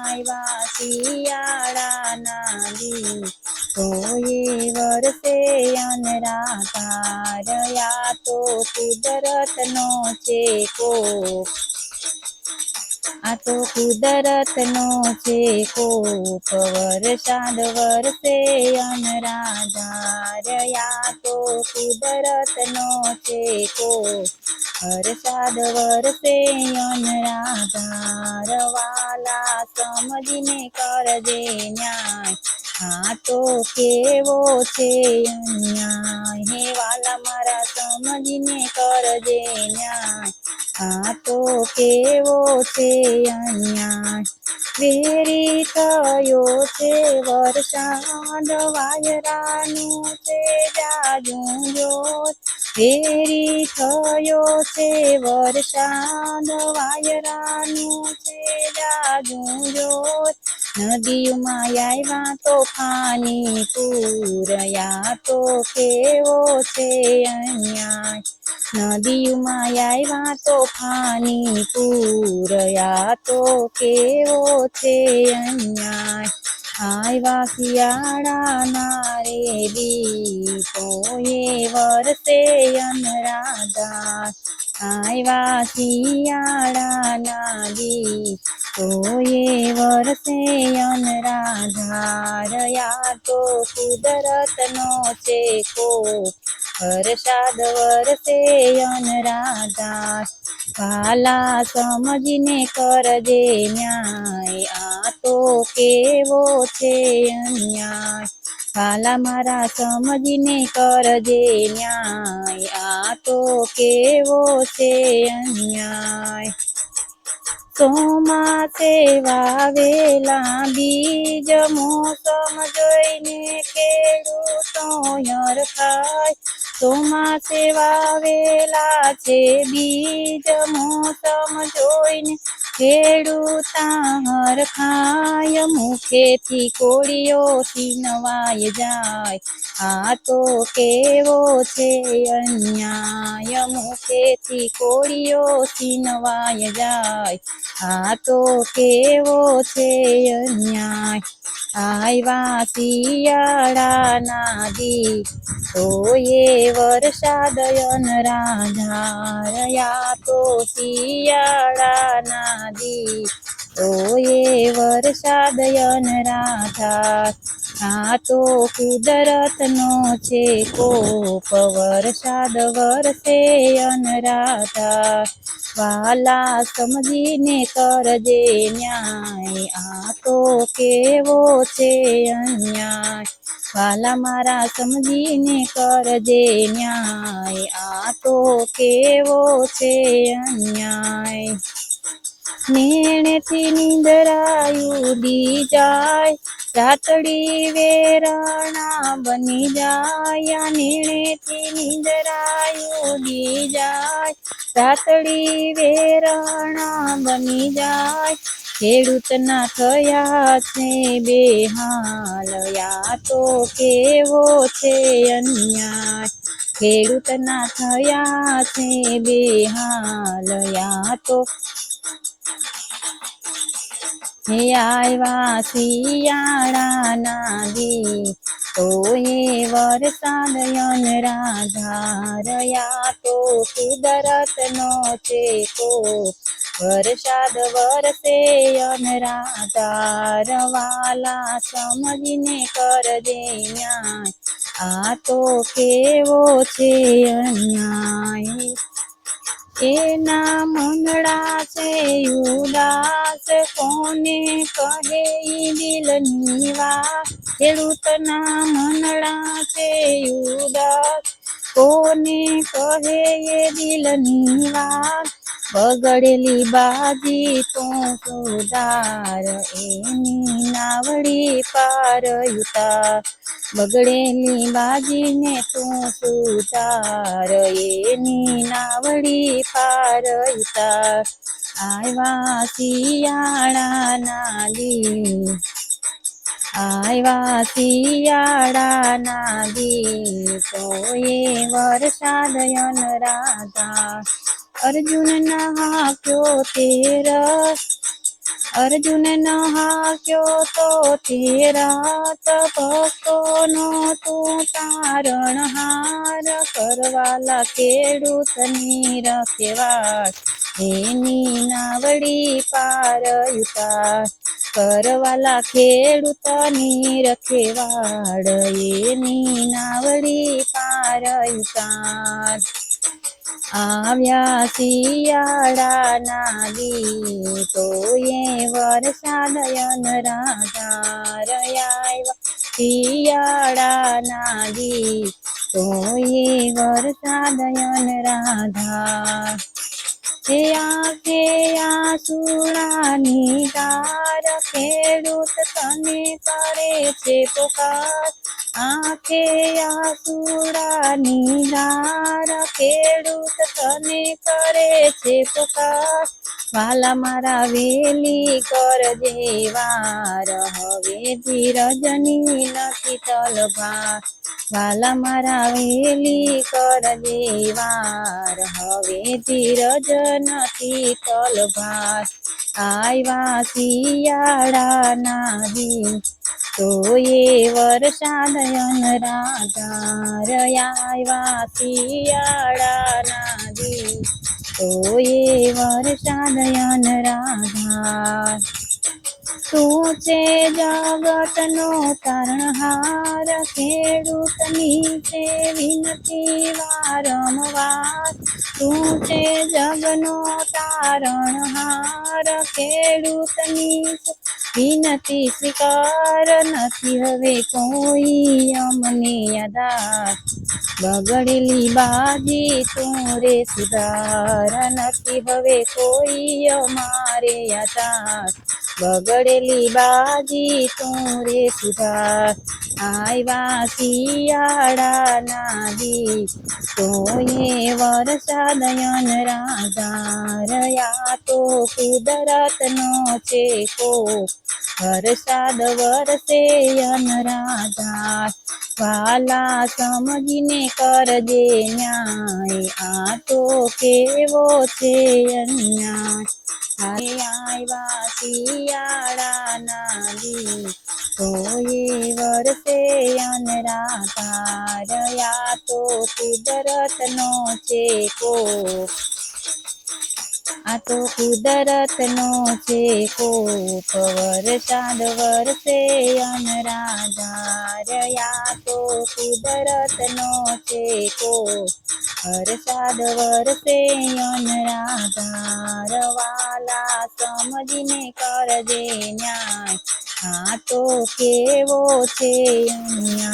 આવ્યા શિયાળાના દિવસોએ વરસે અનરાધાર આ તો કુદરતનો છે કોપ આ તો કુદરતનો છે કોપ વરસાદ વરસે અનરાધાર આ તો કુદરતનો છે કોપ વરસાદ વરસે અનરાધાર વાલા સમજીને કરજે ન્યાય આ તો કેવો છે અન્યાય હે વાલા મારા સમજીને કરજે ન્યાય આ તો કેવો છે અન્યાય વેરી થયો છે વરસાદ વાયરાનું છે જાજું જોત વેરી થયો છે વરસાદ વાયરાનું છે જાજું જોત નદીઓમાં આવ્યા તોફાની પૂર આ તો કેવો છે અન્યાય નદીઓમાં આવ્યા તોફાની પૂર આ તો કેવો છે અન્યાય આવ્યા શિયાળાના રે દિવસોએ વરસે અનરાધાર આવ્યા શિયાળાના દિવસોએ વરસે અનરાધાર આ તો કુદરતનો છે કોપ વરસાદ વરસે અનરાધાર વાલા સમજીને કરજે ન્યાય આ તો કેવો છે અન્યાય વાલા મારા સમજીને કરજે ન્યાય આ તો કેવો છે અન્યાય ચોમાસે વાવેલા બીજ મોસમ જોઈને ખેડૂતો હરખાય ચોમાસે વાવેલા છે બીજ મોસમ જોઈને ખેડૂતા હરખાય મુખેથી કોળીઓ છીનવાય જાય આ તો કેવો છે અન્યાય મુખેથી કોળીઓ છીનવાય જાય આ તો કેવો છે અન્યાય આવ્યા શિયાળાના દિવસોએ વરસાદ અનરાધાર આ તો શિયાળાના દિવસોએ વરસાદ અનરાધાર આ તો કુદરતનો છે કોપ વરસાદ વરસે અનરાધાર વાલા સમજીને કરજે ન્યાય આ તો કેવો છે અન્યાય વાલા મારા સમજીને કરજે ન્યાય આ તો કેવો છે અન્યાય નેણેથી નીંદરાયું દી જાય રાતડી વેરણા બની જાય નેણેથી નીંદરાયું દી જાય રાતડી વેરણા બની જાય ખેડૂતના થયા છે બેહાલ આ તો કેવો છે અન્યાય ખેડૂતના થયા છે બેહાલ આ તો હે આવ્યા શિયાળાના દિવસોએ વરસાદ અનરાધાર આ તો કુદરતનો છે કોપ વરસાદ વરસે અનરાધાર વાલા સમજીને કરજે ન્યાય આ તો કેવો છે અન્યાય એના મંગળા છે ઉદાસ કોને કહે દિલની વાત ખેડૂતના મંગળા છે ઉદાસ કોને કહે દિલની વાત બગડેલી બાજી તો સુધાર એની નાવડી પાર ઉતાર બગડેલી બાજીને તું સુધાર એની નાવડી પાર ઉતાર આવ્યા શિયાળાના આવ્યા શિયાળાના દિવસોએ વરસાદ અનરાધાર અર્જુનના હાક્યો તે રસ અર્જુન ન હાક્યો તો તે રાત ભક્તોનો તું તારણ હાર કરવાલા ખેડૂતની રખેવાળ એની નાવડી પાર ઉતાર કરવાલા ખેડૂતની રખેવાળ એની નાવડી પાર ઉતાર આવ્યા શિયાળાના ગીતોએ વરસાદ અનરાધાર આવ્યા શિયાળાના ગીતોએ વરસાદ અનરાધાર હે આંખે આસુડાની ધાર ખેડૂત તને કરે છે પુકાર આંખે આસુડાની ધાર ખેડૂત તને કરે છે પુકાર વાલા મારા વેલી કરજે વાર હવે ધીરજની નથી તલભાર વાલા મારા વેલી કરજે વાર હવે ધીરજ નથી તલભાર આવ્યા શિયાળાના તોએ વરસાદ અનરાધાર આવ્યા શિયાળાના તોએ વરસાદ અનરાધાર તું છે જગતનો તારણહાર ખેડૂતની છે વિનતી વારંવાર તું છે જગનો તારણહાર ખેડૂતની વિનતી સ્વીકાર નથી હવે કોઈ અમને આધાર બગડેલી બાજી તું રે સુધાર નથી હવે કોઈ અમારે આધાર બગડેલી બાજી તું રે સુધાર આવ્યા શિયાળાના તોએ વરસાદ અનરાધાર આ તો કુદરતનો છે વરસાદ વરસે અનરાધાર વાલા સમજીને કરજે ન્યાય આ તો કેવો છે અન્યાય આવ્યા શિયાળાના તોએ વરસે અનરાધાર આ તો કુદરતનો છે આ તો કુદરતનો છે કોપ વરસાદ વરસે અનરાધાર આ તો કુદરતનો છે કોપ વરસાદ વરસે અનરાધાર વાલા સમજીને કરજે ન્યાય આ તો કેવો છે અન્યાય